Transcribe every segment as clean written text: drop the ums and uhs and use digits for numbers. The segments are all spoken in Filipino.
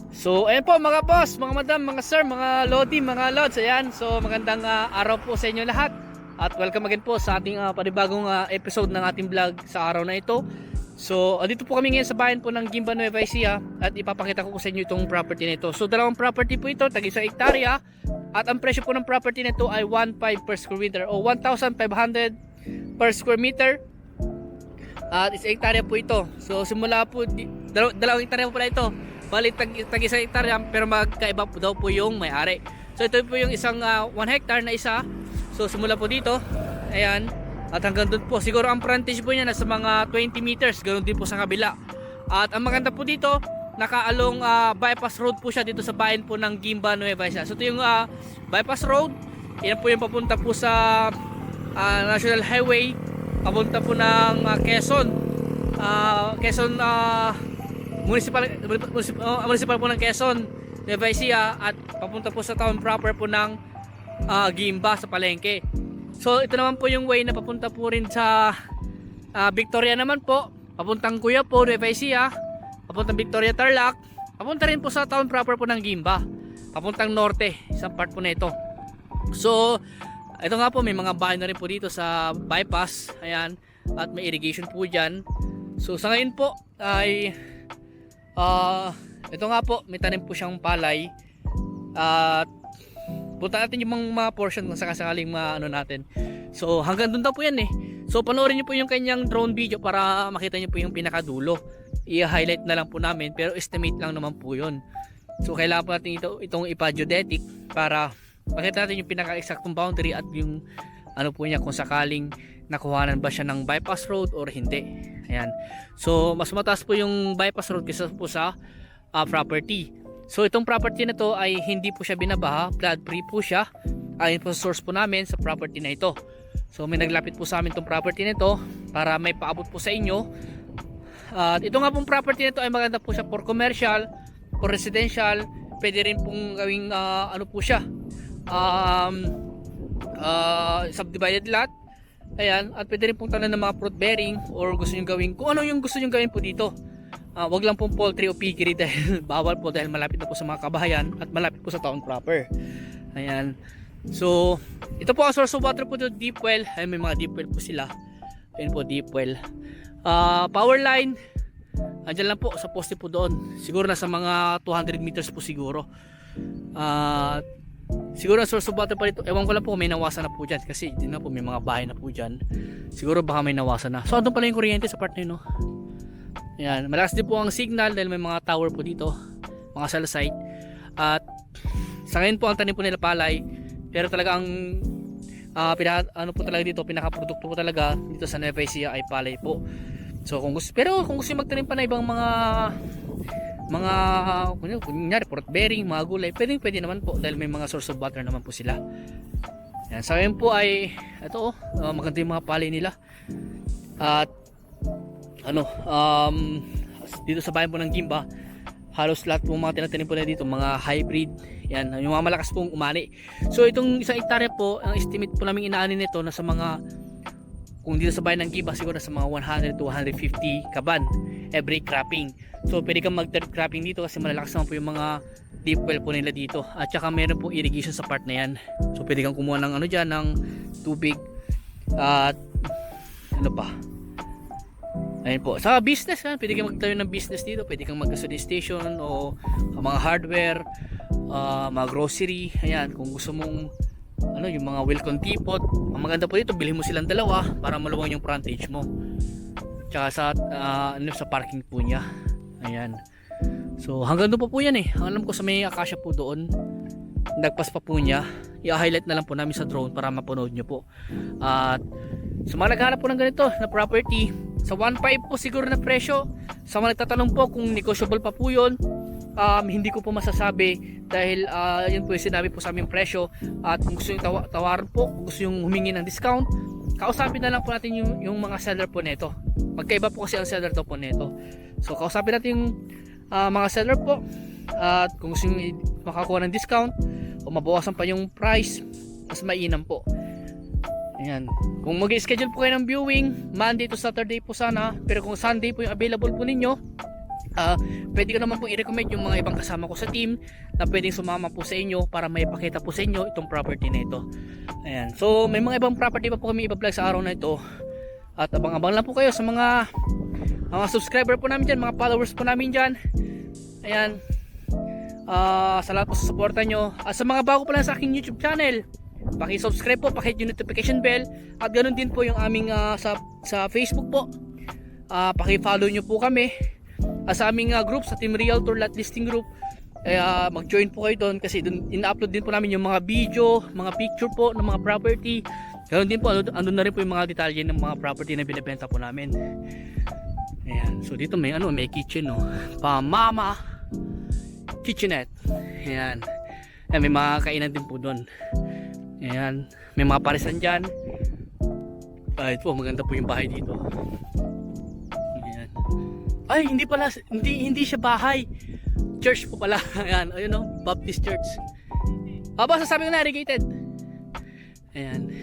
So ayan po mga boss, mga madam, mga sir, mga lodi, mga lods. Ayan, so magandang araw po sa inyo lahat. At welcome again po sa ating panibagong episode ng ating vlog sa araw na ito. So dito po kami ngayon sa bayan po ng Guimba, Nueva Ecija. At ipapakita ko po sa inyo itong property na ito. So dalawang property po ito, tag isang hektarya. At ang presyo po ng property na ito ay 1.5 per square meter o 1,500 per square meter. At isang hektarya po ito. So simula po, dalawang hektarya po pala ito. Bali tag isang hektarya pero magkaiba po daw po yung may-ari. So ito po yung isang 1 hectare na isa. So simula po dito, ayan, at hanggang doon po. Siguro ang frontage po niya nasa mga 20 meters, ganoon din po sa kabila. At ang maganda po dito, nakaalong bypass road po siya dito sa bayan po ng Guimba, Nueva Ecija. So ito yung bypass road. Yan po yung papunta po sa National Highway, papunta po ng Quezon. Municipal po ng Quezon, Nueva Ecija, at papunta po sa town proper po ng Guimba sa palengke. So ito naman po yung way na papunta po rin sa Victoria naman po, papuntang Kuya po, Nueva Ecija, papuntang Victoria Tarlac, papunta rin po sa town proper po ng Guimba, papuntang norte, isang part po na ito. So ito nga po, may mga bahay na rin po dito sa bypass, ayan, at may irrigation po dyan. So sa ngayon po ay ito nga po, may tanim po siyang palay. At punta natin yung mga portion kung sakasakaling ano natin. So hanggang doon daw po yan eh. So panoorin niyo po yung kanyang drone video para makita niyo po yung pinakadulo. I-highlight na lang po namin, pero estimate lang naman po yun. So kailangan po natin itong ipa-geodetic para makita natin yung pinaka-exactong boundary at yung ano po niya, kung sakaling nakuhanan ba siya ng bypass road or hindi. Ayan. So mas mataas po yung bypass road kaysa po sa property. So itong property na to ay hindi po siya binabaha, flood free po siya. Ayon po sa source po namin sa property na ito. So may naglapit po sa amin itong property na ito para may paabot po sa inyo. At ito nga pong property na ito ay maganda po siya for commercial, for residential. Pwede rin pong gawing ano po siya, subdivided lot. Ayan, at pwede rin pong tanan ng mga fruit bearing or gusto nyo gawin, kung ano yung gusto nyo gawin po dito. Wag lang pong poultry o piggery dahil bawal po, dahil malapit na po sa mga kabahayan at malapit po sa town proper. Ayan. So ito po ang source of water po dito, deep well. Ay, may mga deep well po sila. Ayan po, deep well. Power line, andyan lang po sa poste po doon. Siguro nasa mga 200 meters po siguro. Siguro ang source of water pa dito, ewan ko lang po may nawasan na po dyan kasi hindi na po, may mga bahay na po dyan. Siguro baka may nawasan na. So andun pala yung kuryente sa part na yun, no? Ayan, malakas din po ang signal dahil may mga tower po dito, mga cell site. At sa ngayon po ang tanim po nila palay, pero talaga ang ano po talaga dito, pinaka-produkto po talaga dito sa Nueva Ecija ay palay po. So kung gusto, pero kung gusto magtanim pa na ibang mga kunyari fruit bearing, mga gulay, pwede naman po dahil may mga source of water naman po sila. Yan, sa ngayon po ay ito, maganda yung mga palay nila. At dito sa bayan po ng Guimba, halos lahat po mga tinatanim po na dito mga hybrid. Yan, yung mga malakas pong umani. So itong isang hektarya po, ang estimate po namin inaani nito nasa mga, kung dito sa bayan ng Guimba, siguro nasa mga 100 to 150 kaban every cropping. So pwede kang mag-third cropping dito kasi malalakas naman po yung mga deep well po nila dito. At saka meron po irrigation sa part na yan. So pwede kang kumuha ng dyan, ng tubig. At ano pa, ayun po, sa business ha, pwede kang magtayo ng business dito. Pwede kang mag-gasoline station o mga hardware, mga grocery. Ayan, kung gusto mong yung mga welcome teapot, ang maganda po dito, bilhin mo silang dalawa para maluwang yung frontage mo. Tsaka sa parking po niya. Ayan. So hanggang doon po yan eh. Alam ko sa may akasya po doon, nagpas pa po niya. I-highlight na lang po namin sa drone para mapanood nyo po. At sa mga naghahanap po ng ganito na property, sa 1.5 po siguro na presyo. Sa mga nagtatanong po kung negotiable pa po yun, hindi ko po masasabi dahil yun po yung sinabi po sa aming presyo. At kung gusto yung tawaran po, kung gusto yung humingi ng discount, kausapin na lang po natin yung mga seller po nito. Magkaiba po kasi ang seller to po nito. So kausapin natin yung mga seller po. At kung gusto yung makakuha ng discount o mabawasan pa yung price, mas mainam po. Ayan. Kung mag-schedule po kayo ng viewing, Monday to Saturday po sana. Pero kung Sunday po yung available po ninyo, Pwede ko naman po i-recommend yung mga ibang kasama ko sa team na pwedeng sumama po sa inyo para may pakita po sa inyo itong property na ito. Ayan. So may mga ibang property pa po kami ipa-vlog sa araw na ito. At abang-abang lang po kayo sa mga subscriber po namin dyan, mga followers po namin dyan. Ayan. Sa lahat po sa suporta nyo. Sa mga bago pa lang sa aking YouTube channel, paki-subscribe po, paki-hit yung notification bell. At ganoon din po yung aming sa Facebook po. Paki-follow nyo po kami. Sa aming group, sa Team Realtor Lot Listing Group, mag-join po kayo doon kasi doon ina-upload din po namin yung mga video, mga picture po ng mga property. Ganoon din po, andun na rin po yung mga detalye ng mga property na binibenta po namin. Ayan. So dito may may kitchen, no. Mama kitchenette. Ayan. Ayan, may mga kainan din po doon. Ayan, may mga parisan diyan. Ito po, maganda po yung bahay dito. Ayan. Ay, hindi siya bahay. Church po pala. Ayan, ayun, no, Baptist Church. Basta sabi ko na irrigated. Ayan.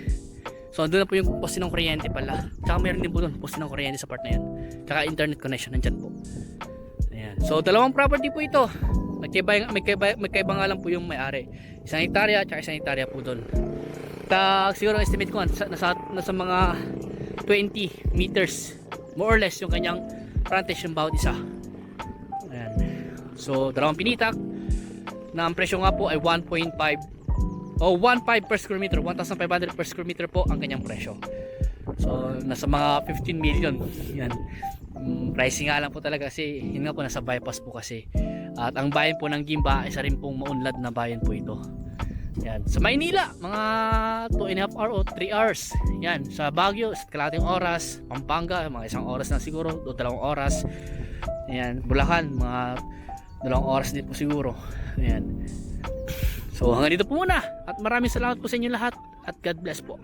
So andun na po yung poste ng kuryente pala. Tsaka meron din po doon poste ng kuryente sa part na yan. Tsaka internet connection nandyan po. Ayan. So dalawang property po ito. Magkaiba nga lang po yung may-ari. 1 hektarya at 1 hektarya po doon. Siguro estimate ko nasa mga 20 meters more or less yung kanyang frontage yung bawat isa. Ayan. So dalawang pinitak na ang presyo nga po ay 1.5 per square meter, 1,500 per square meter po ang kanyang presyo. So nasa mga 15 million yan. Pricing nga lang po talaga kasi yun nga po nasa bypass po kasi. At ang bayan po ng Gimba isa rin pong maunlad na bayan po ito. Yan. Sa Maynila mga 2.5 hours o 3 hours. Yan. Sa Baguio kalahating oras. Pampanga mga 1 oras na siguro o 2 oras. Yan. Bulacan mga 2 oras din po siguro. Yan. So hanggang dito po muna at maraming salamat po sa inyo lahat at God bless po.